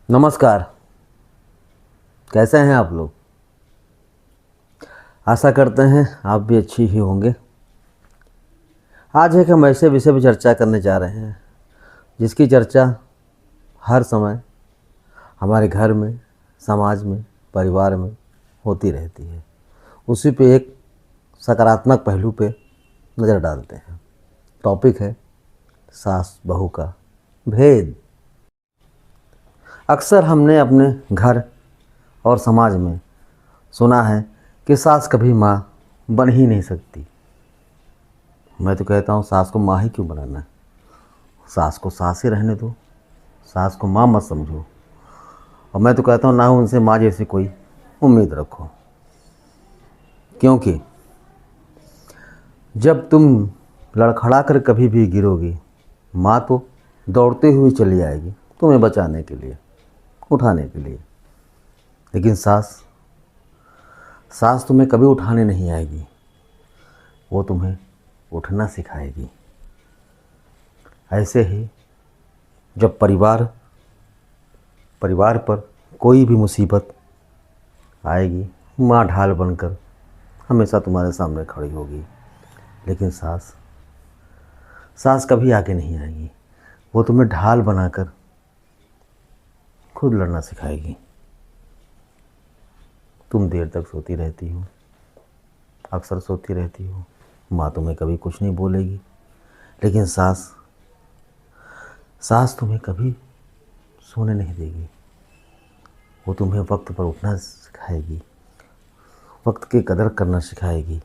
नमस्कार। कैसे हैं आप लोग? आशा करते हैं आप भी अच्छी ही होंगे। आज एक हम ऐसे विषय पर चर्चा करने जा रहे हैं जिसकी चर्चा हर समय हमारे घर में, समाज में, परिवार में होती रहती है। उसी पे एक सकारात्मक पहलू पे नज़र डालते हैं। टॉपिक है सास बहू का भेद। अक्सर हमने अपने घर और समाज में सुना है कि सास कभी माँ बन ही नहीं सकती। मैं तो कहता हूँ सास को माँ ही क्यों बनाना है। सास को सास ही रहने दो, सास को माँ मत समझो। और मैं तो कहता हूँ ना उनसे माँ जैसी कोई उम्मीद रखो, क्योंकि जब तुम लड़खड़ा कर कभी भी गिरोगी, माँ तो दौड़ते हुए चली आएगी तुम्हें बचाने के लिए, उठाने के लिए। लेकिन सास तुम्हें कभी उठाने नहीं आएगी, वो तुम्हें उठना सिखाएगी। ऐसे ही जब परिवार पर कोई भी मुसीबत आएगी, माँ ढाल बनकर हमेशा तुम्हारे सामने खड़ी होगी। लेकिन सास कभी आगे नहीं आएगी, वो तुम्हें ढाल बनाकर खुद लड़ना सिखाएगी। तुम देर तक सोती रहती हो, अक्सर सोती रहती हो, माँ तुम्हें कभी कुछ नहीं बोलेगी। लेकिन सास तुम्हें कभी सोने नहीं देगी। वो तुम्हें वक्त पर उठना सिखाएगी, वक्त की कदर करना सिखाएगी।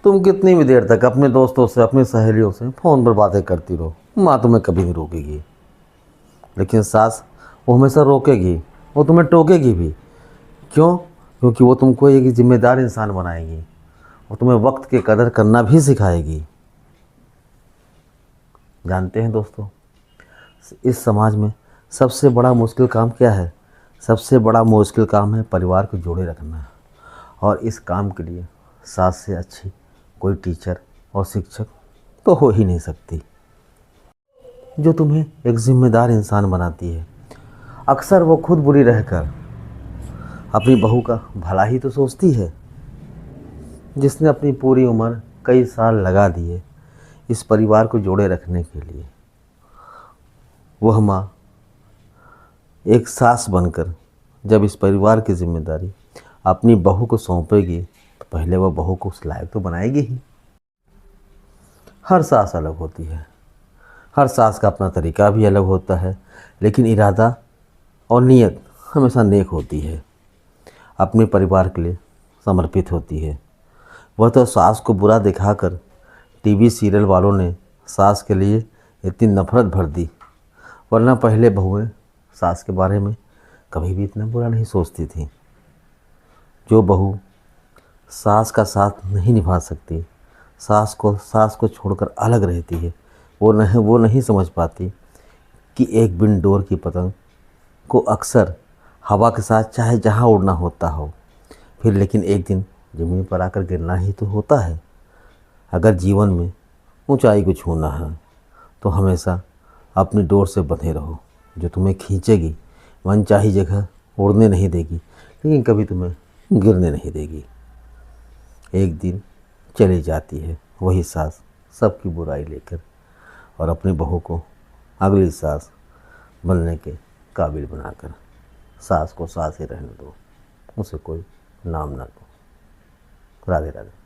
तुम कितनी भी देर तक अपने दोस्तों से, अपनी सहेलियों से फ़ोन पर बातें करती रहो, माँ तुम्हें कभी नहीं रोकेगी। लेकिन सास वो हमेशा रोकेगी, वो तुम्हें टोकेगी भी। क्यों? क्योंकि वो तुमको एक जिम्मेदार इंसान बनाएगी, वो तुम्हें वक्त की कदर करना भी सिखाएगी। जानते हैं दोस्तों, इस समाज में सबसे बड़ा मुश्किल काम क्या है? सबसे बड़ा मुश्किल काम है परिवार को जोड़े रखना। और इस काम के लिए सास से अच्छी कोई टीचर और शिक्षक तो हो ही नहीं सकती, जो तुम्हें एक जिम्मेदार इंसान बनाती है। अक्सर वो खुद बुरी रहकर अपनी बहू का भला ही तो सोचती है। जिसने अपनी पूरी उम्र, कई साल लगा दिए इस परिवार को जोड़े रखने के लिए, वह माँ एक सास बनकर जब इस परिवार की जिम्मेदारी अपनी बहू को सौंपेगी, तो पहले वह बहू को उस लायक तो बनाएगी ही। हर सास अलग होती है, हर सास का अपना तरीका भी अलग होता है, लेकिन इरादा और नीयत हमेशा नेक होती है, अपने परिवार के लिए समर्पित होती है। वह तो सास को बुरा दिखाकर टीवी सीरियल वालों ने सास के लिए इतनी नफरत भर दी, वरना पहले बहुएं सास के बारे में कभी भी इतना बुरा नहीं सोचती थी। जो बहू सास का साथ नहीं निभा सकती, सास को छोड़कर अलग रहती है, वो नहीं समझ पाती कि एक बिन डोर की पतंग को अक्सर हवा के साथ चाहे जहाँ उड़ना होता हो, फिर लेकिन एक दिन ज़मीन पर आकर गिरना ही तो होता है। अगर जीवन में ऊंचाई को छूना है तो हमेशा अपनी डोर से बंधे रहो, जो तुम्हें खींचेगी, मनचाही जगह उड़ने नहीं देगी, लेकिन कभी तुम्हें गिरने नहीं देगी। एक दिन चली जाती है वही सास सबकी बुराई लेकर, और अपनी बहू को अगली सास बनने के काबिल बनाकर। सास को सास ही रहने दो, उसे कोई नाम ना दो। राधे राधे।